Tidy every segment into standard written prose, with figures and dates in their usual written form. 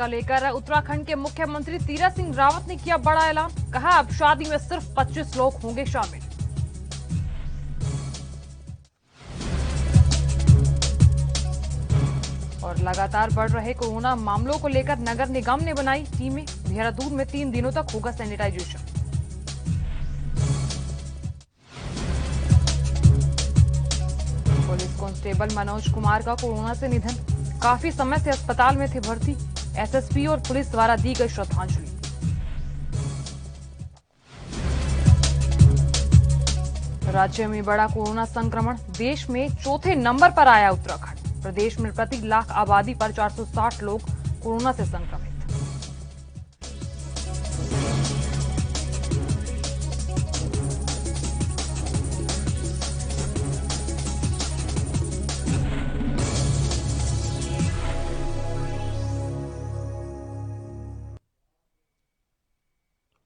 का लेकर उत्तराखंड के मुख्यमंत्री तीरथ सिंह रावत ने किया बड़ा ऐलान। कहा अब शादी में सिर्फ 25 लोग होंगे शामिल। और लगातार बढ़ रहे कोरोना मामलों को लेकर नगर निगम ने बनाई टीमें। देहरादून में 3 दिनों तक होगा sanitization. Police constable Manoj Kumar का कोरोना से निधन। काफी समय से अस्पताल में थे भर्ती। एसएसपी और पुलिस द्वारा दी गई श्रद्धांजलि। राज्य में बड़ा कोरोना संक्रमण। देश में चौथे नंबर पर आया उत्तराखंड। प्रदेश में प्रति लाख आबादी पर 460 लोग कोरोना से संक्रमित।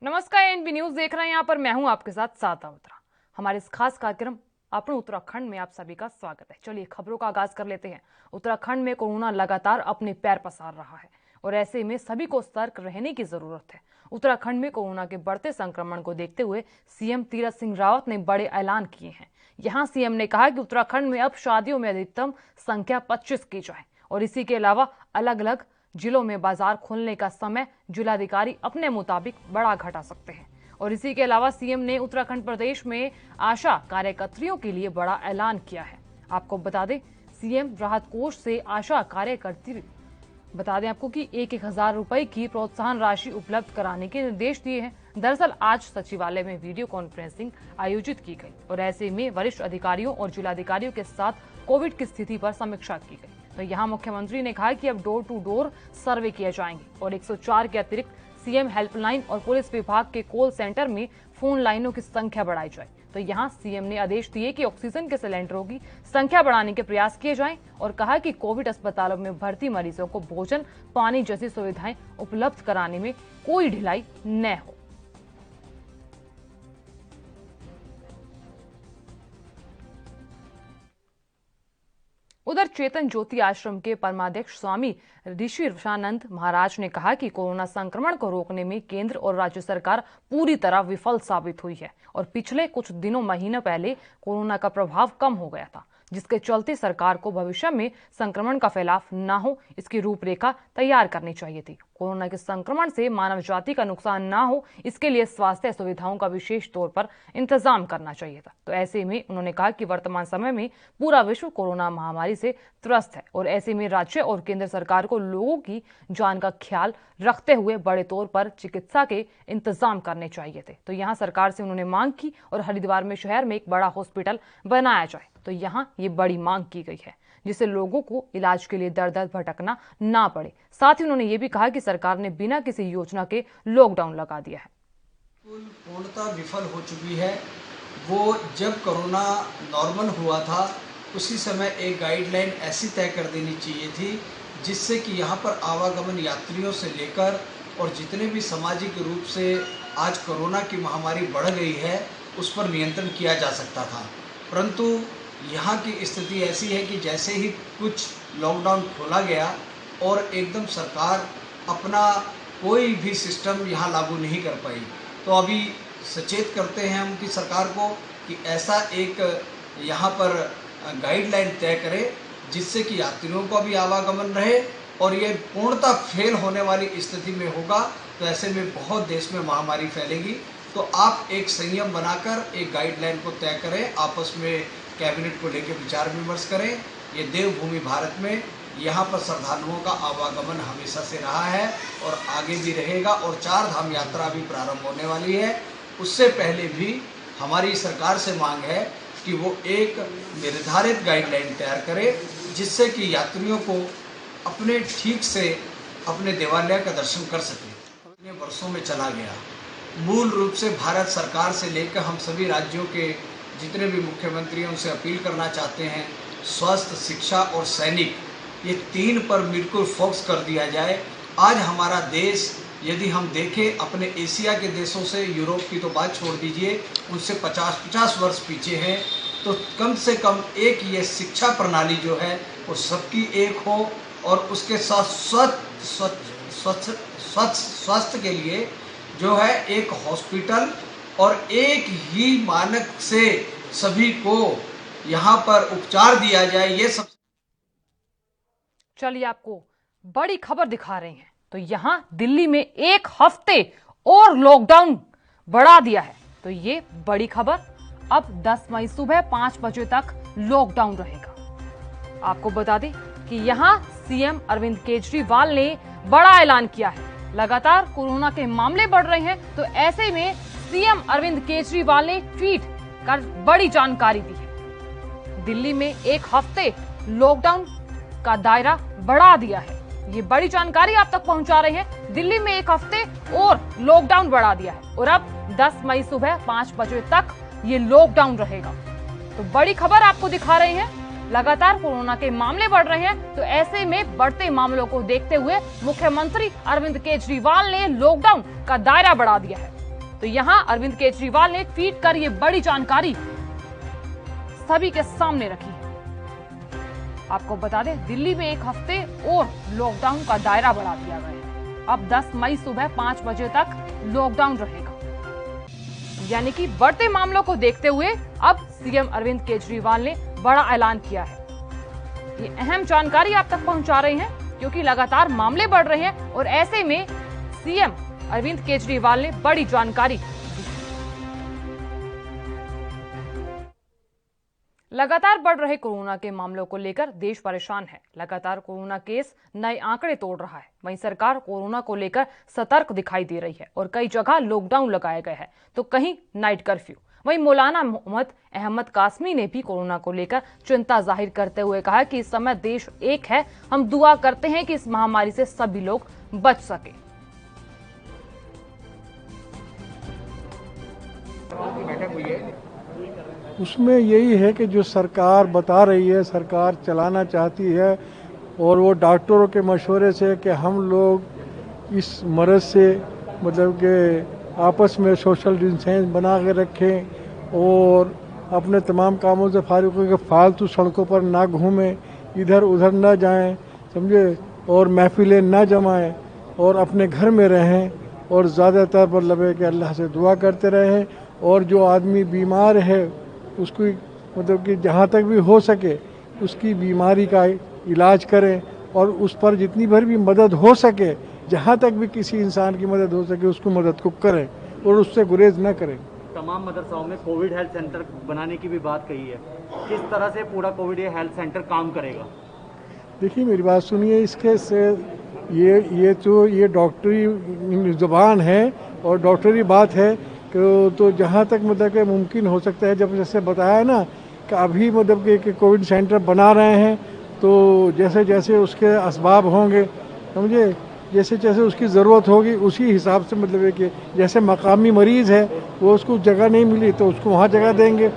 नमस्कार, एनबी न्यूज देख रहे हैं। यहाँ पर मैं हूं आपके साथ सादा उत्तरा। हमारे इस खास कार्यक्रम अपने उत्तराखंड में आप सभी का स्वागत है। चलिए खबरों का आगाज कर लेते हैं। उत्तराखंड में कोरोना लगातार अपने पैर पसार रहा है और ऐसे में सभी को सतर्क रहने की जरूरत है। उत्तराखंड में कोरोना के बढ़ते संक्रमण को देखते हुए सीएम तीरथ सिंह रावत ने बड़े ऐलान किए हैं। यहाँ सीएम ने कहा कि उत्तराखंड में अब शादियों में अधिकतम संख्या 25 की जाए और इसी के अलावा अलग अलग जिलों में बाजार खोलने का समय जिलाधिकारी अपने मुताबिक बढ़ा घटा सकते हैं। और इसी के अलावा सीएम ने उत्तराखंड प्रदेश में आशा कार्यकर्तियों के लिए बड़ा ऐलान किया है। आपको बता दें, सीएम राहत कोष से आशा कार्यकर्ती बता दें आपको कि 1,000 रुपए की प्रोत्साहन राशि उपलब्ध कराने के निर्देश दिए हैं। दरअसल आज सचिवालय में वीडियो कॉन्फ्रेंसिंग आयोजित की गई और ऐसे में वरिष्ठ अधिकारियों और जिलाधिकारियों के साथ कोविड की स्थिति पर समीक्षा की गई। तो यहाँ मुख्यमंत्री ने कहा कि अब डोर टू डोर सर्वे किए जाएंगे और 104 के अतिरिक्त सीएम हेल्पलाइन और पुलिस विभाग के कॉल सेंटर में फोन लाइनों की संख्या बढ़ाई जाए। तो यहाँ सीएम ने आदेश दिए कि ऑक्सीजन के सिलेंडरों की संख्या बढ़ाने के प्रयास किए जाएं और कहा कि कोविड अस्पतालों में भर्ती मरीजों को भोजन, पानी जैसी सुविधाएं उपलब्ध कराने में कोई ढिलाई न हो। उधर चेतन ज्योति आश्रम के परमाध्यक्ष स्वामी ऋषि ऋषानंद महाराज ने कहा कि कोरोना संक्रमण को रोकने में केंद्र और राज्य सरकार पूरी तरह विफल साबित हुई है और पिछले कुछ दिनों महीनों पहले कोरोना का प्रभाव कम हो गया था, जिसके चलते सरकार को भविष्य में संक्रमण का फैलाव न हो इसकी रूपरेखा तैयार करनी चाहिए थी। कोरोना के संक्रमण से मानव जाति का नुकसान न हो इसके लिए स्वास्थ्य सुविधाओं का विशेष तौर पर इंतजाम करना चाहिए था। तो ऐसे में उन्होंने कहा कि वर्तमान समय में पूरा विश्व कोरोना महामारी से त्रस्त है और ऐसे में राज्य और केंद्र सरकार को लोगों की जान का ख्याल रखते हुए बड़े तौर पर चिकित्सा के इंतजाम करने चाहिए थे। तो यहाँ सरकार से उन्होंने मांग की और हरिद्वार में शहर में एक बड़ा हॉस्पिटल बनाया जाए। तो यहाँ ये बड़ी मांग की गई है जिससे लोगों को इलाज के लिए दर दर भटकना ना पड़े। साथ ही उन्होंने ये भी कहा कि सरकार ने बिना किसी योजना के लॉकडाउन लगा दिया है। पूर्णतः विफल हो चुकी है। वो जब कोरोना नॉर्मल हुआ था उसी समय एक गाइडलाइन ऐसी तय कर देनी चाहिए थी जिससे कि यहाँ पर आवागमन यात्रियों से लेकर और जितने भी सामाजिक रूप से आज कोरोना की महामारी बढ़ गई है उस पर नियंत्रण किया जा सकता था। परंतु यहाँ की स्थिति ऐसी है कि जैसे ही कुछ लॉकडाउन खोला गया और एकदम सरकार अपना कोई भी सिस्टम यहाँ लागू नहीं कर पाई। तो अभी सचेत करते हैं हम कि सरकार को कि ऐसा एक यहाँ पर गाइडलाइन तय करे जिससे कि यात्रियों को भी आवागमन रहे और ये पूर्णतः फेल होने वाली स्थिति में होगा तो ऐसे में बहुत देश में महामारी फैलेगी। तो आप एक संयम बनाकर एक गाइडलाइन को तय करें, आपस में कैबिनेट को लेकर विचार विमर्श करें। ये देवभूमि भारत में यहाँ पर श्रद्धालुओं का आवागमन हमेशा से रहा है और आगे भी रहेगा और 4 धाम यात्रा भी प्रारंभ होने वाली है। उससे पहले भी हमारी सरकार से मांग है कि वो एक निर्धारित गाइडलाइन तैयार करे जिससे कि यात्रियों को अपने ठीक से अपने देवालय का दर्शन कर सकें। इतने वर्षों में चला गया। मूल रूप से भारत सरकार से लेकर हम सभी राज्यों के जितने भी मुख्यमंत्री हैं उनसे अपील करना चाहते हैं, स्वास्थ्य, शिक्षा और सैनिक, ये 3 पर बिल्कुल फोकस कर दिया जाए। आज हमारा देश यदि हम देखें अपने एशिया के देशों से, यूरोप की तो बात छोड़ दीजिए, उनसे 50-50 वर्ष पीछे हैं। तो कम से कम एक ये शिक्षा प्रणाली जो है वो सबकी एक हो और उसके साथ स्वच्छ स्वास्थ्य के लिए जो है एक हॉस्पिटल और एक ही मानक से सभी को यहाँ पर उपचार दिया जाए, ये सब। चलिए आपको बड़ी खबर दिखा रहे हैं। तो यहां दिल्ली में एक हफ्ते और लॉकडाउन बढ़ा दिया है। तो ये बड़ी खबर, अब 10 मई सुबह 5 बजे तक लॉकडाउन रहेगा। आपको बता दें कि यहां सीएम अरविंद केजरीवाल ने बड़ा ऐलान किया है। लगातार कोरोना के मामले बढ़ रहे हैं, तो ऐसे में सीएम अरविंद केजरीवाल ने ट्वीट कर बड़ी जानकारी दी है। दिल्ली में एक हफ्ते लॉकडाउन का दायरा बढ़ा दिया है। ये बड़ी जानकारी आप तक पहुंचा रहे हैं। दिल्ली में एक हफ्ते और लॉकडाउन बढ़ा दिया है और अब 10 मई सुबह 5 बजे तक ये लॉकडाउन रहेगा। तो बड़ी खबर आपको दिखा रहे हैं। लगातार कोरोना के मामले बढ़ रहे हैं, तो ऐसे में बढ़ते मामलों को देखते हुए मुख्यमंत्री अरविंद केजरीवाल ने लॉकडाउन का दायरा बढ़ा दिया है। तो यहां अरविंद केजरीवाल ने ट्वीट कर ये बड़ी जानकारी सभी के सामने रखी है। आपको बता दें, दिल्ली में एक हफ्ते और लॉकडाउन का दायरा बढ़ा दिया गया है। अब 10 मई सुबह 5 बजे तक लॉकडाउन रहेगा। यानी कि बढ़ते मामलों को देखते हुए अब सीएम अरविंद केजरीवाल ने बड़ा ऐलान किया है। ये अहम जानकारी आप तक पहुंचा रहे हैं, क्योंकि लगातार मामले बढ़ रहे हैं और ऐसे में सीएम अरविंद केजरीवाल ने बड़ी जानकारी दी। लगातार बढ़ रहे कोरोना के मामलों को लेकर देश परेशान है। लगातार कोरोना केस नए आंकड़े तोड़ रहा है। वहीं सरकार कोरोना को लेकर सतर्क दिखाई दे रही है और कई जगह लॉकडाउन लगाए गए हैं, तो कहीं नाइट कर्फ्यू। वहीं मौलाना मोहम्मद अहमद कासमी ने भी कोरोना को लेकर चिंता जाहिर करते हुए कहा कि इस समय देश एक है, हम दुआ करते हैं कि इस महामारी से सभी लोग बच सके। उसमें यही है कि जो सरकार बता रही है, सरकार चलाना चाहती है, और वो डॉक्टरों के मशवरे से कि हम लोग इस मर्ज़ से मतलब कि आपस में सोशल डिस्टेंस बना के रखें और अपने तमाम कामों से फारिग होकर फालतू सड़कों पर ना घूमें, इधर उधर ना जाएं, समझे, और महफिलें ना जमाएं और अपने घर में रहें और ज़्यादातर मतलब है कि अल्लाह से दुआ करते रहें। और जो आदमी बीमार है उसको मतलब कि जहाँ तक भी हो सके उसकी बीमारी का इलाज करें और उस पर जितनी भर भी मदद हो सके, जहाँ तक भी किसी इंसान की मदद हो सके उसको मदद को करें और उससे गुरेज न करें। तमाम मदरसाओं में कोविड हेल्थ सेंटर बनाने की भी बात कही है। किस तरह से पूरा कोविड हेल्थ सेंटर काम करेगा? देखिए मेरी बात सुनिए, इसके से ये डॉक्टरी ज़ुबान है और डॉक्टरी बात है कि तो जहाँ तक मतलब कि मुमकिन हो सकता है, जब जैसे बताया ना कि अभी मतलब कि कोविड सेंटर बना रहे हैं, तो जैसे जैसे उसके असबाब होंगे, समझे, जैसे जैसे उसकी ज़रूरत होगी उसी हिसाब से मतलब है कि जैसे मकामी मरीज़ है वो उसको जगह नहीं मिली तो उसको वहाँ जगह देंगे।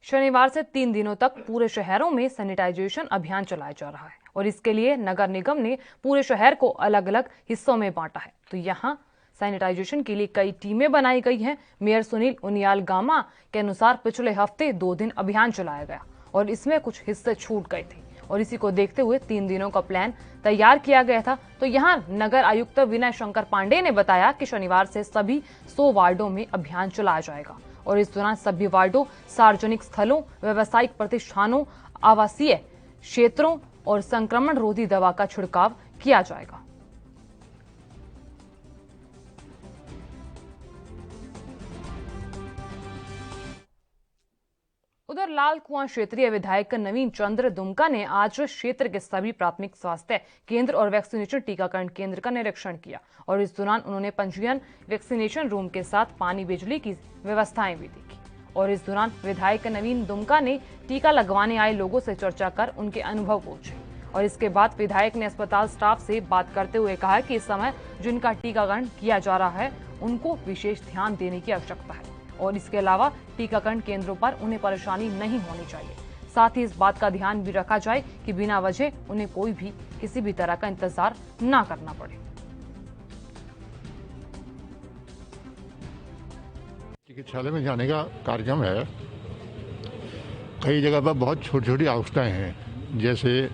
शनिवार से 3 दिनों तक पूरे शहरों में सैनिटाइजेशन अभियान चलाया जा रहा है और इसके लिए नगर निगम ने पूरे शहर को अलग अलग हिस्सों में बांटा है। तो यहाँ सैनिटाइजेशन के लिए कई टीमें बनाई गई हैं। मेयर सुनील उनियाल गामा के अनुसार पिछले हफ्ते 2 दिन अभियान चलाया गया और इसमें कुछ हिस्से छूट गए थे और इसी को देखते हुए 3 दिनों का प्लान तैयार किया गया था। तो यहाँ नगर आयुक्त विनय शंकर पांडे ने बताया कि शनिवार से सभी 100 वार्डों में अभियान चलाया जाएगा और इस दौरान सभी वार्डों, सार्वजनिक स्थलों, व्यावसायिक प्रतिष्ठानों, आवासीय क्षेत्रों और संक्रमण रोधी दवा का छिड़काव किया जाएगा। उधर लाल कुआं क्षेत्रीय विधायक नवीन चंद्र दुमका ने आज क्षेत्र के सभी प्राथमिक स्वास्थ्य केंद्र और वैक्सीनेशन टीकाकरण केंद्र का निरीक्षण किया और इस दौरान उन्होंने पंजीयन, वैक्सीनेशन रूम के साथ पानी, बिजली की व्यवस्थाएं भी देखी। और इस दौरान विधायक नवीन दुमका ने टीका लगवाने आए लोगों से चर्चा कर उनके अनुभव पूछे और इसके बाद विधायक ने अस्पताल स्टाफ से बात करते हुए कहा कि इस समय जिनका टीकाकरण किया जा रहा है उनको विशेष ध्यान देने की आवश्यकता है और इसके अलावा टीकाकरण केंद्रों पर उन्हें परेशानी नहीं होनी चाहिए। साथ ही इस बात का ध्यान भी रखा जाए कि बिना वजह उन्हें कोई भी किसी भी तरह का इंतजार ना करना पड़े। चिकित्सालय में जाने का कार्यक्रम है। कई जगह पर बहुत छोटी छोटी आवश्यकताएं हैं, जैसे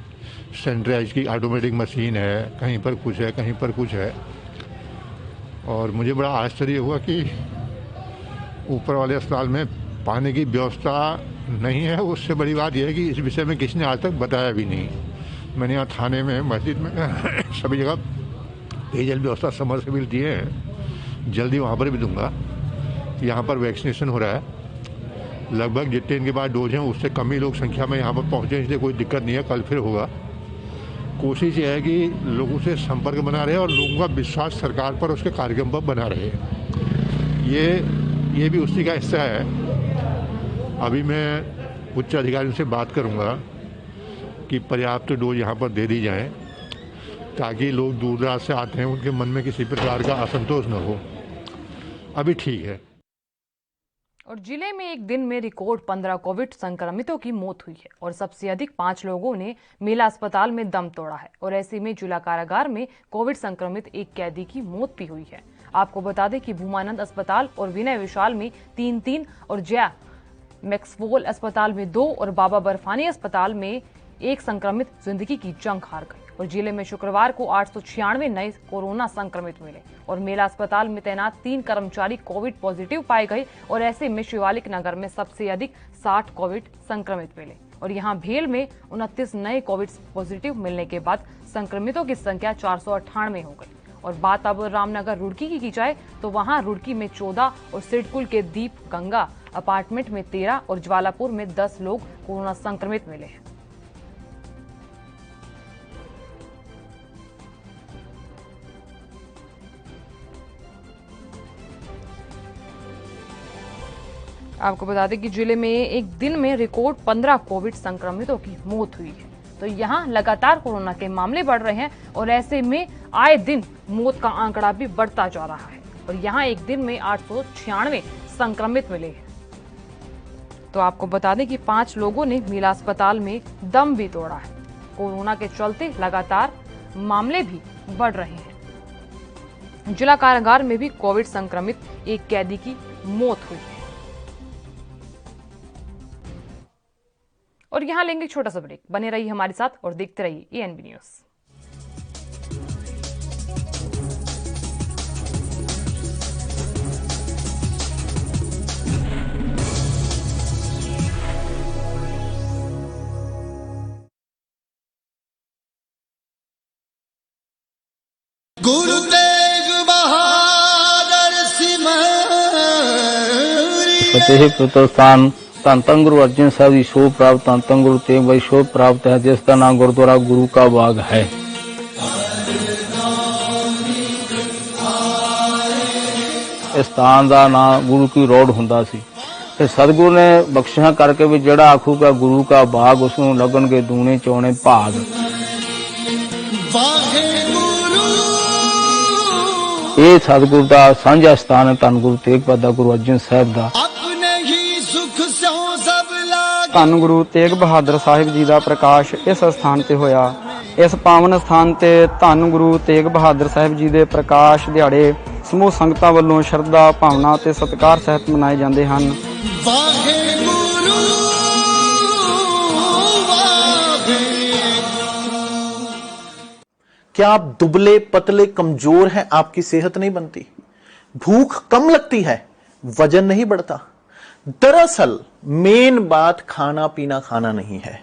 सैनिटाइज की ऑटोमेटिक मशीन है, कहीं पर कुछ है, कहीं पर कुछ है। और मुझे बड़ा आश्चर्य हुआ कि ऊपर वाले अस्पताल में पानी की व्यवस्था नहीं है। उससे बड़ी बात यह है कि इस विषय में किसी ने आज तक बताया भी नहीं। मैंने यहाँ थाने में, मस्जिद में सभी जगह पेयजल व्यवस्था समरसेबल दिए हैं, जल्दी वहाँ पर भी दूंगा। यहाँ पर वैक्सीनेशन हो रहा है, लगभग जितने इनके पास डोज हैं उससे कम ही लोग संख्या में यहाँ पर पहुँचे, इसलिए कोई दिक्कत नहीं है। कल फिर होगा। कोशिश ये है कि लोगों से संपर्क बना रहे और लोगों का विश्वास सरकार पर, उसके कार्यक्रम पर बना रहे। ये भी उसी का हिस्सा है। अभी मैं उच्च अधिकारियों से बात करूँगा कि पर्याप्त डोज यहाँ पर दे दी जाएँ, ताकि लोग दूर दराज से आते हैं उनके मन में किसी प्रकार का असंतोष न हो। अभी ठीक है। और जिले में एक दिन में रिकॉर्ड 15 कोविड संक्रमितों की मौत हुई है और सबसे अधिक 5 लोगों ने मेला अस्पताल में दम तोड़ा है। और ऐसे में जिला कारागार में कोविड संक्रमित एक कैदी की मौत भी हुई है। आपको बता दें कि भूमानंद अस्पताल और विनय विशाल में 3-3 और जया मैक्सवोल अस्पताल में 2 और बाबा बर्फानी अस्पताल में 1 संक्रमित जिंदगी की जंग हार गए। और जिले में शुक्रवार को 896 नए कोरोना संक्रमित मिले और मेला अस्पताल में तैनात 3 कर्मचारी कोविड पॉजिटिव पाए गए। और ऐसे में शिवालिक नगर में सबसे अधिक 60 कोविड संक्रमित मिले। और यहां भेल में 29 नए कोविड पॉजिटिव मिलने के बाद संक्रमितों की संख्या 498 हो गई। और बात अब रामनगर रुड़की की जाए तो वहां रुड़की में 14 और सिडकुल के दीप गंगा अपार्टमेंट में 13 और ज्वालापुर में 10 लोग कोरोना संक्रमित मिले हैं। आपको बता दें कि जिले में एक दिन में रिकॉर्ड 15 कोविड संक्रमितों की मौत हुई है। तो यहां लगातार कोरोना के मामले बढ़ रहे हैं और ऐसे में आए दिन मौत का आंकड़ा भी बढ़ता जा रहा है। और यहां एक दिन में 896 संक्रमित मिले हैं। तो आपको बता दें कि 5 लोगों ने मेला अस्पताल में दम भी तोड़ा है। कोरोना के चलते लगातार मामले भी बढ़ रहे हैं। जिला कारागार में भी कोविड संक्रमित एक कैदी की मौत हुई है। और यहां लेंगे छोटा सा ब्रेक। बने रहिए हमारे साथ और देखते रहिए एएनबी न्यूज़। गुरु तेग बहादुर फतेह प्रतोस्तान ਧੰਨ ਧੰਨ गुरु अर्जुन साहब की शोभ प्राप्त, धन धन गुरु तेग बहादुर शोभ प्राप्त है, जिसका नाम गुरुद्वारा गुरु का बाग है। इस स्थान का नाम गुरु की रोड हुंदा सी। ते सतगुरु ने बख्शिशां करके भी जड़ा आखूगा गुरु का बाग, उसनूं लगणगे दूने चौने भाग। ये सतगुरु का सांझा स्थान है, धन गुरु तेग बहादुर गुरु अर्जुन साहब का। ਧੰਨ ਗੁਰੂ ਤੇਗ ਬਹਾਦਰ ਸਾਹਿਬ ਜੀ ਦਾ ਪ੍ਰਕਾਸ਼ ਇਸ ਸਥਾਨ ਤੇ ਹੋਇਆ। ਇਸ ਪਾਵਨ ਸਥਾਨ ਤੇ ਧੰਨ ਗੁਰੂ ਤੇਗ ਬਹਾਦਰ ਸਾਹਿਬ ਜੀ ਦੇ ਪ੍ਰਕਾਸ਼ ਦਿਹਾੜੇ ਸਮੂਹ ਸੰਗਤਾਂ ਵੱਲੋਂ ਸ਼ਰਧਾ ਭਾਵਨਾ ਤੇ ਸਤਿਕਾਰ ਸਹਿਤ ਮਨਾਏ ਜਾਂਦੇ ਹਨ। क्या आप दुबले पतले कमजोर हैं? आपकी सेहत नहीं बनती, भूख कम लगती है, वजन नहीं बढ़ता? दरअसल मेन बात खाना पीना खाना नहीं है,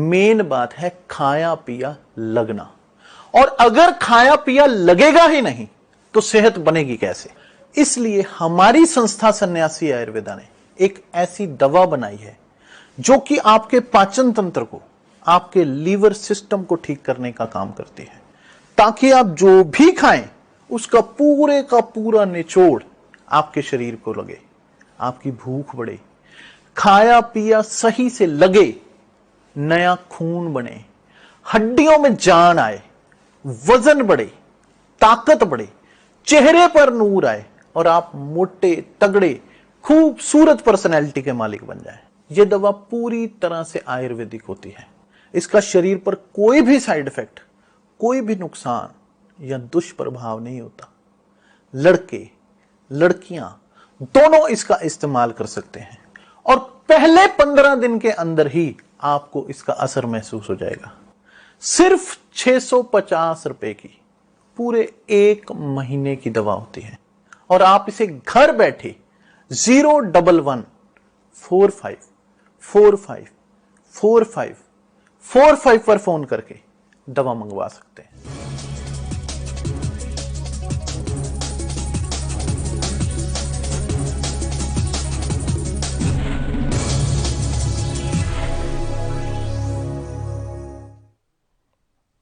मेन बात है खाया पिया लगना। और अगर खाया पिया लगेगा ही नहीं तो सेहत बनेगी कैसे? इसलिए हमारी संस्था सन्यासी आयुर्वेदा ने एक ऐसी दवा बनाई है जो कि आपके पाचन तंत्र को, आपके लीवर सिस्टम को ठीक करने का काम करती है, ताकि आप जो भी खाएं उसका पूरे का पूरा निचोड़ आपके शरीर को लगे, आपकी भूख बढ़े, खाया पिया सही से लगे, नया खून बने, हड्डियों में जान आए, वजन बढ़े, ताकत बढ़े, चेहरे पर नूर आए और आप मोटे तगड़े खूबसूरत पर्सनैलिटी के मालिक बन जाएं। यह दवा पूरी तरह से आयुर्वेदिक होती है। इसका शरीर पर कोई भी साइड इफेक्ट, कोई भी नुकसान या दुष्प्रभाव नहीं होता। लड़के लड़कियां दोनों इसका इस्तेमाल कर सकते हैं और पहले 15 दिन के अंदर ही आपको इसका असर महसूस हो जाएगा। सिर्फ 650 रुपए की पूरे 1 महीने की दवा होती है और आप इसे घर बैठे 01145454545 पर फोन करके दवा मंगवा सकते हैं।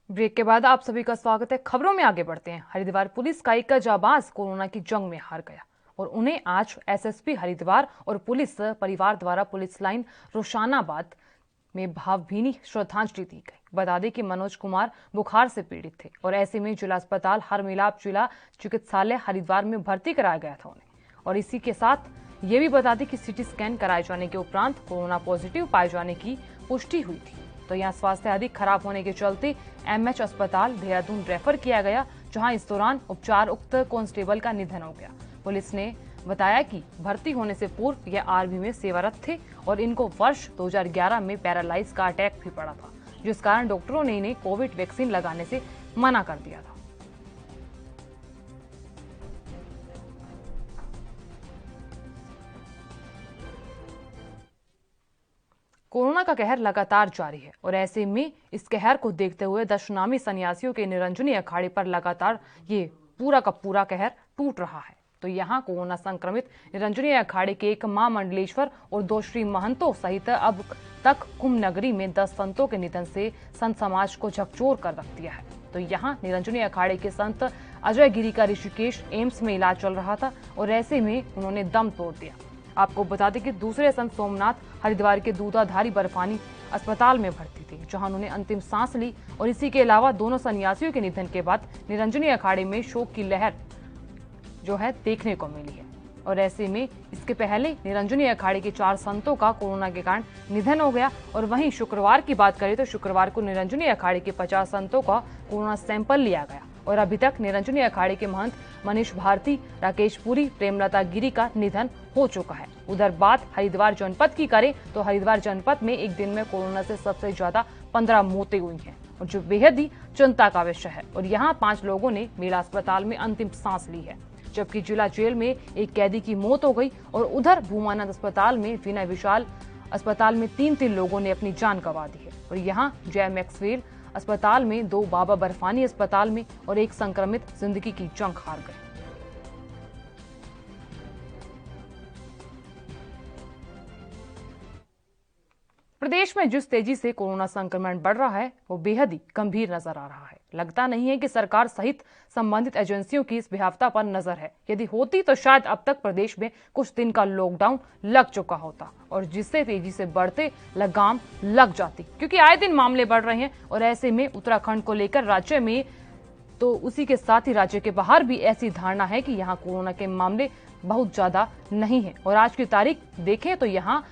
ब्रेक के बाद आप सभी का स्वागत है। खबरों में आगे बढ़ते हैं। हरिद्वार पुलिस का एक जाबाज कोरोना की जंग में हार गया और उन्हें आज एसएसपी हरिद्वार और पुलिस परिवार द्वारा पुलिस लाइन रोशानाबाद में भावभीनी श्रद्धांजलि दी गई। बता दें कि मनोज कुमार बुखार से पीड़ित थे और ऐसे में जिला अस्पताल हर मिलाप जिला चिकित्सालय हरिद्वार में भर्ती कराया गया था उन्हें। और इसी के साथ ये भी बता दें कि सीटी स्कैन कराए जाने के उपरांत कोरोना पॉजिटिव पाए जाने की पुष्टि हुई थी। तो यहाँ स्वास्थ्य अधिक खराब होने के चलते एमएच अस्पताल देहरादून रेफर किया गया, जहां इस दौरान उपचार उक्त कांस्टेबल का निधन हो गया। पुलिस ने बताया कि भर्ती होने से पूर्व यह आर्मी में सेवारत थे और इनको वर्ष 2011 में पैरालाइज का अटैक भी पड़ा था, जिस कारण डॉक्टरों ने इन्हें कोविड वैक्सीन लगाने से मना कर दिया था। कोरोना का कहर लगातार जारी है और ऐसे में इस कहर को देखते हुए दशनामी सन्यासियों के निरंजनी अखाड़े पर लगातार ये पूरा का पूरा कहर टूट रहा है। तो यहाँ कोरोना संक्रमित निरंजनी अखाड़े के एक महामंडलेश्वर और 2 श्री महंतों सहित अब तक कुंभ नगरी में 10 संतों के निधन से संत समाज को झकझोर कर रख दिया है। तो यहाँ निरंजनी अखाड़े के संत अजय गिरी का ऋषिकेश एम्स में इलाज चल रहा था और ऐसे में उन्होंने दम तोड़ दिया। आपको बता दें कि दूसरे संत सोमनाथ हरिद्वार के दूधाधारी बर्फानी अस्पताल में भर्ती थे, जहां उन्होंने अंतिम सांस ली। और इसी के अलावा दोनों सन्यासियों के निधन के बाद निरंजनी अखाड़े में शोक की लहर जो है देखने को मिली है। और ऐसे में इसके पहले निरंजनी अखाड़े के 4 संतों का कोरोना के कारण निधन हो गया। और वहीं शुक्रवार की बात करें तो शुक्रवार को निरंजनी अखाड़े के 50 संतों का कोरोना सैंपल लिया गया और अभी तक निरंजनी अखाड़े के महंत मनीष भारती, राकेश पुरी, प्रेमलता गिरी का निधन हो चुका है। उधर बात हरिद्वार जनपद की करें तो हरिद्वार जनपद में एक दिन में कोरोना से सबसे ज्यादा 15 मौतें हुई हैं और जो बेहद ही चिंता का विषय है। और यहाँ 5 लोगों ने मेला अस्पताल में अंतिम सांस ली है, जबकि जिला जेल में एक कैदी की मौत हो गई। और उधर भूमानंद अस्पताल में विनय विशाल अस्पताल में 3 लोगों ने अपनी जान गंवा दी है। और यहाँ जय मैक्सवेल अस्पताल में 2, बाबा बर्फानी अस्पताल में और 1 संक्रमित जिंदगी की जंग हार गए। प्रदेश में जिस तेजी से कोरोना संक्रमण बढ़ रहा है वो बेहद ही गंभीर नजर आ रहा है। लगता नहीं है कि सरकार सहित संबंधित एजेंसियों की इस बेहवता पर नजर है। यदि होती तो शायद अब तक प्रदेश में कुछ दिन का लॉकडाउन लग चुका होता और जिससे तेजी से बढ़ते लगाम लग जाती, क्योंकि आए दिन मामले बढ़ रहे हैं। और ऐसे में उत्तराखंड को लेकर राज्य में तो उसी के साथ ही राज्य के बाहर भी ऐसी धारणा है कि यहाँ कोरोना के मामले बहुत ज्यादा नहीं है। और आज की तारीख देखें तो यहाँ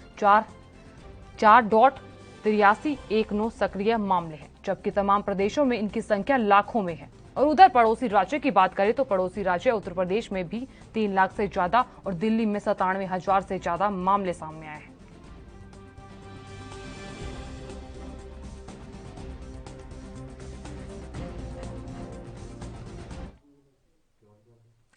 4.8319 सक्रिय मामले हैं, जबकि तमाम प्रदेशों में इनकी संख्या लाखों में है। और उधर पड़ोसी राज्य की बात करें तो पड़ोसी राज्य उत्तर प्रदेश में भी 3 लाख से ज्यादा और दिल्ली में 97,000 से ज्यादा मामले सामने आए हैं।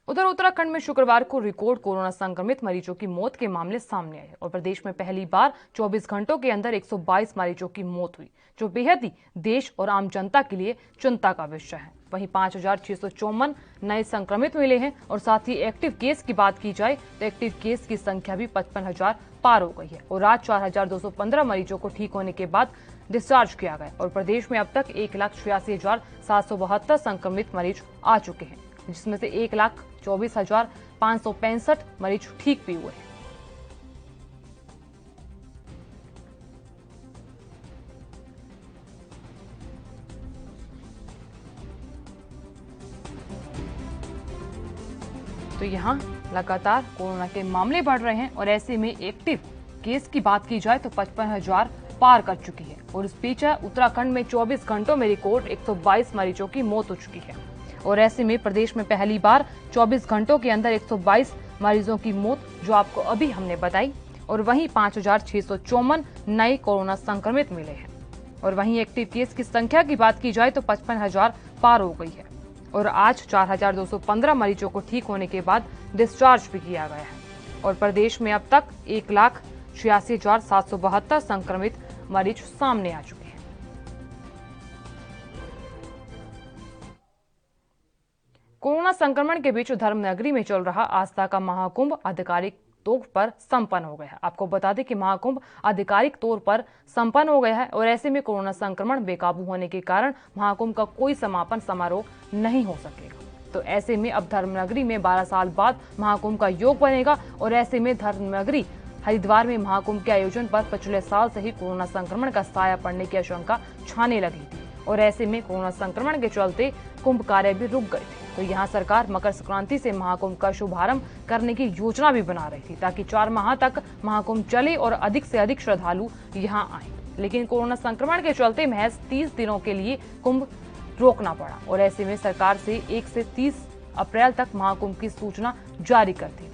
उधर उत्तराखंड में शुक्रवार को रिकॉर्ड कोरोना संक्रमित मरीजों की मौत के मामले सामने आए और प्रदेश में पहली बार 24 घंटों के अंदर 122 मरीजों की मौत हुई, जो बेहद ही देश और आम जनता के लिए चिंता का विषय है। वहीं 5,654 नए संक्रमित मिले हैं और साथ ही एक्टिव केस की बात की जाए तो एक्टिव केस की संख्या भी 55,000 पार हो गई है। और आज 4,215 मरीजों को ठीक होने के बाद डिस्चार्ज किया गया और प्रदेश में अब तक 1,86,772 संक्रमित मरीज आ चुके हैं, जिसमें से 1,24,565 मरीज ठीक भी हुए हैं। तो यहाँ लगातार कोरोना के मामले बढ़ रहे हैं और ऐसे में एक्टिव केस की बात की जाए तो 55,000 पार कर चुकी है। और इस बीच उत्तराखंड में 24 घंटों में रिकॉर्ड 122 मरीजों की मौत हो चुकी है और ऐसे में प्रदेश में पहली बार 24 घंटों के अंदर 122 मरीजों की मौत, जो आपको अभी हमने बताई। और वहीं 5,654 नए कोरोना संक्रमित मिले हैं। और वहीं एक्टिव केस की संख्या की बात की जाए तो 55,000 पार हो गई है और आज 4,215 मरीजों को ठीक होने के बाद डिस्चार्ज भी किया गया है और प्रदेश में अब तक 1,86,772 संक्रमित मरीज सामने आ चुके हैं। कोरोना संक्रमण के बीच धर्मनगरी में चल रहा आस्था का महाकुंभ आधिकारिक तौर पर संपन्न हो गया है। आपको बता दें कि महाकुंभ आधिकारिक तौर पर संपन्न हो गया है और ऐसे में कोरोना संक्रमण बेकाबू होने के कारण महाकुंभ का कोई समापन समारोह नहीं हो सकेगा। तो ऐसे में अब धर्मनगरी में 12 साल बाद महाकुंभ का योग बनेगा और ऐसे में धर्मनगरी हरिद्वार में महाकुंभ के आयोजन पर पिछले साल से ही कोरोना संक्रमण का साया पड़ने की आशंका छाने लगी थी और ऐसे में कोरोना संक्रमण के चलते कुंभ कार्य भी रुक गए थे। तो यहाँ सरकार मकर संक्रांति से महाकुंभ का शुभारंभ करने की योजना भी बना रही थी ताकि 4 माह तक महाकुंभ चले और अधिक से अधिक श्रद्धालु यहाँ आए, लेकिन कोरोना संक्रमण के चलते महज 30 दिनों के लिए कुंभ रोकना पड़ा और ऐसे में सरकार से 1 से 30 अप्रैल तक महाकुंभ की सूचना जारी कर दी थी।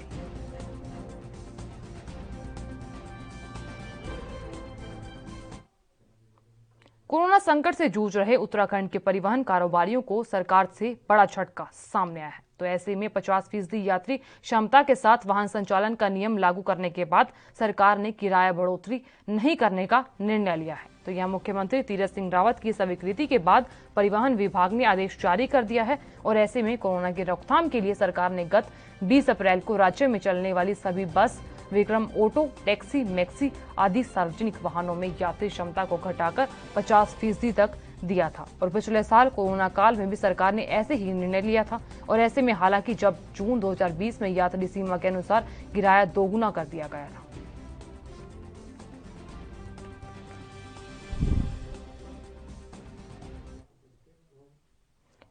कोरोना संकट से जूझ रहे उत्तराखंड के परिवहन कारोबारियों को सरकार से बड़ा झटका सामने आया है। तो ऐसे में 50% यात्री क्षमता के साथ वाहन संचालन का नियम लागू करने के बाद सरकार ने किराया बढ़ोतरी नहीं करने का निर्णय लिया है। तो यहाँ मुख्यमंत्री तीरथ सिंह रावत की स्वीकृति के बाद परिवहन विभाग ने आदेश जारी कर दिया है और ऐसे में कोरोना की रोकथाम के लिए सरकार ने गत 20 अप्रैल को राज्य में चलने वाली सभी बस, विक्रम ऑटो, टैक्सी, मैक्सी आदि सार्वजनिक वाहनों में यात्री क्षमता को घटाकर 50% तक दिया था और पिछले साल कोरोना काल में भी सरकार ने ऐसे ही निर्णय लिया था और ऐसे में हालांकि जब जून 2020 में यात्री सीमा के अनुसार किराया दोगुना कर दिया गया था।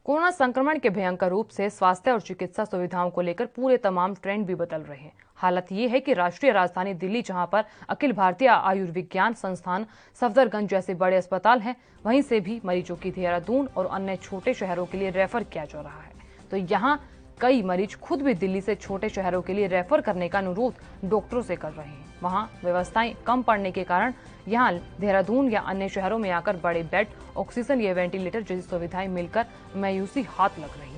कोरोना संक्रमण के भयंकर रूप से स्वास्थ्य और चिकित्सा सुविधाओं को लेकर पूरे तमाम ट्रेंड भी बदल रहे हैं। हालत ये है कि राष्ट्रीय राजधानी दिल्ली, जहां पर अखिल भारतीय आयुर्विज्ञान संस्थान, सफदरगंज जैसे बड़े अस्पताल हैं, वहीं से भी मरीजों की देहरादून और अन्य छोटे शहरों के लिए रेफर किया जा रहा है। तो यहां कई मरीज खुद भी दिल्ली से छोटे शहरों के लिए रेफर करने का अनुरोध डॉक्टरों से कर रहे हैं। वहां व्यवस्थाएं कम पड़ने के कारण यहां देहरादून या अन्य शहरों में आकर बड़े बेड, ऑक्सीजन या वेंटिलेटर जैसी सुविधाएं मिलकर मायूसी हाथ लग रही है।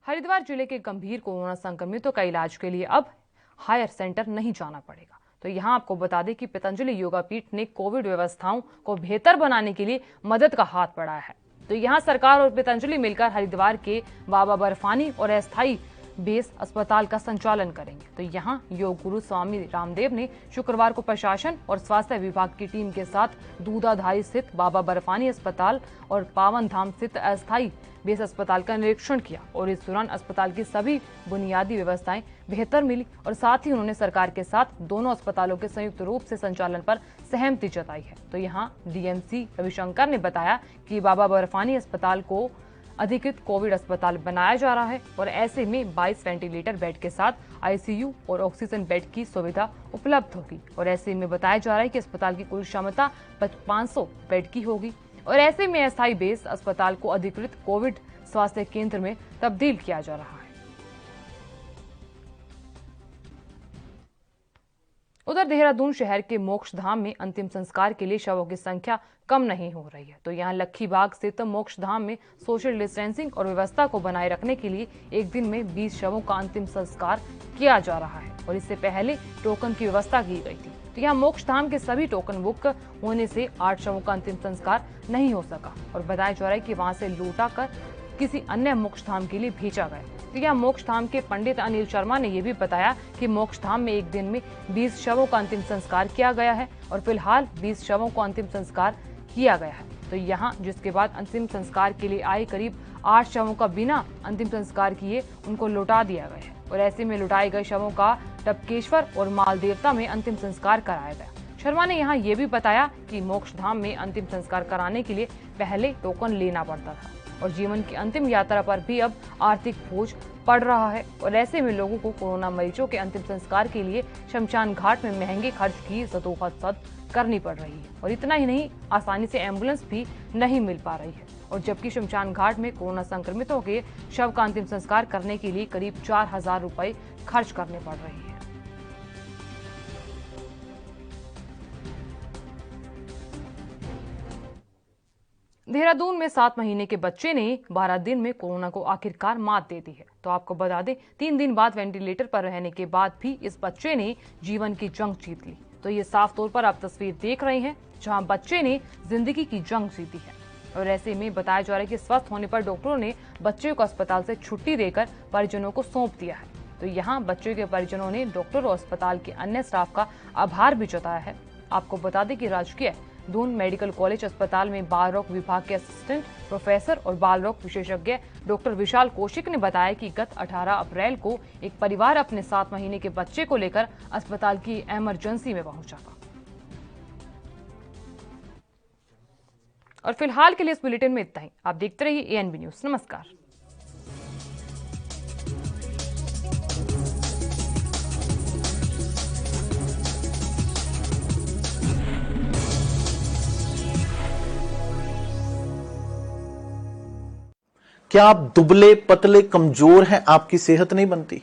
हरिद्वार जिले के गंभीर कोरोना संक्रमितों का इलाज के लिए अब हायर सेंटर नहीं जाना पड़ेगा। तो यहाँ आपको बता दें कि पतंजलि योगा पीठ ने कोविड व्यवस्थाओं को बेहतर बनाने के लिए मदद का हाथ बढ़ाया है। तो यहाँ सरकार और पतंजलि मिलकर हरिद्वार के बाबा बर्फानी और अस्थायी बेस अस्पताल का संचालन करेंगे। तो यहाँ योग गुरु स्वामी रामदेव ने शुक्रवार को प्रशासन और स्वास्थ्य विभाग की टीम के साथ दूधाधारी स्थित बाबा बर्फानी अस्पताल और पावन धाम स्थित अस्थायी बेस अस्पताल का निरीक्षण किया और इस दौरान अस्पताल की सभी बुनियादी व्यवस्थाएं बेहतर मिली और साथ ही उन्होंने सरकार के साथ दोनों अस्पतालों के संयुक्त रूप से संचालन पर सहमति जताई है। तो यहाँ डीएमसी रविशंकर ने बताया कि बाबा बर्फानी अस्पताल को अधिकृत कोविड अस्पताल बनाया जा रहा है और ऐसे में 22 वेंटिलेटर बेड के साथ आईसीयू और ऑक्सीजन बेड की सुविधा उपलब्ध होगी और ऐसे में बताया जा रहा है कि अस्पताल की कुल क्षमता 500 बेड की होगी और ऐसे में अस्थायी बेस अस्पताल को अधिकृत कोविड स्वास्थ्य केंद्र में तब्दील किया जा रहा है। उधर देहरादून शहर के मोक्ष धाम में अंतिम संस्कार के लिए शवों की संख्या कम नहीं हो रही है। तो यहाँ लक्खी बाग स्थित मोक्ष धाम में सोशल डिस्टेंसिंग और व्यवस्था को बनाए रखने के लिए एक दिन में 20 शवों का अंतिम संस्कार किया जा रहा है और इससे पहले टोकन की व्यवस्था की गई थी। तो यहाँ मोक्ष धाम के सभी टोकन बुक होने से 8 शवों का अंतिम संस्कार नहीं हो सका और बताया जा रहा है कि वहां से लौटा कर किसी अन्य मोक्ष धाम के लिए भेजा गया। तो यहाँ मोक्ष धाम के पंडित अनिल शर्मा ने यह भी बताया कि मोक्ष धाम में एक दिन में 20 शवों का अंतिम संस्कार किया गया है और फिलहाल 20 शवों को अंतिम संस्कार किया गया है। तो यहाँ जिसके बाद अंतिम संस्कार के लिए आए करीब 8 शवों का बिना अंतिम संस्कार किए उनको लौटा दिया गया है और ऐसे में लौटाए गए शवों का टपकेश्वर और मालदेवता में अंतिम संस्कार कराया गया। शर्मा ने यहाँ ये भी बताया कि मोक्ष धाम में अंतिम संस्कार कराने के लिए पहले टोकन लेना पड़ता था और जीवन की अंतिम यात्रा पर भी अब आर्थिक बोझ पड़ रहा है और ऐसे में लोगों को कोरोना मरीजों के अंतिम संस्कार के लिए शमशान घाट में महंगे खर्च की जदोजहद करनी पड़ रही है और इतना ही नहीं, आसानी से एम्बुलेंस भी नहीं मिल पा रही है और जबकि शमशान घाट में कोरोना संक्रमितों के शव का अंतिम संस्कार करने के लिए करीब 4000 रुपए खर्च करने पड़ रहे हैं। देहरादून में 7 महीने के बच्चे ने 12 दिन में कोरोना को आखिरकार मात दे दी है। तो आपको बता दें, 3 दिन बाद वेंटिलेटर पर रहने के बाद भी इस बच्चे ने जीवन की जंग जीत ली। तो ये साफ तौर पर आप तस्वीर देख रहे हैं जहां बच्चे ने जिंदगी की जंग जीती है। और ऐसे में बताया जा रहा है कि स्वस्थ होने पर डॉक्टरों ने बच्चे को अस्पताल से छुट्टी देकर परिजनों को सौंप दिया है। तो यहाँ बच्चे के परिजनों ने डॉक्टर और अस्पताल के अन्य स्टाफ का आभार भी जताया है। आपको बता दें कि राजकीय दून मेडिकल कॉलेज अस्पताल में बाल रोग विभाग के असिस्टेंट प्रोफेसर और बाल रोग विशेषज्ञ डॉक्टर विशाल कौशिक ने बताया कि गत 18 अप्रैल को एक परिवार अपने 7 महीने के बच्चे को लेकर अस्पताल की इमरजेंसी में पहुंचा था। और फिलहाल के लिए इस बुलेटिन में इतना ही। आप देखते रहिए ANB न्यूज। नमस्कार। क्या आप दुबले पतले कमजोर हैं, आपकी सेहत नहीं बनती?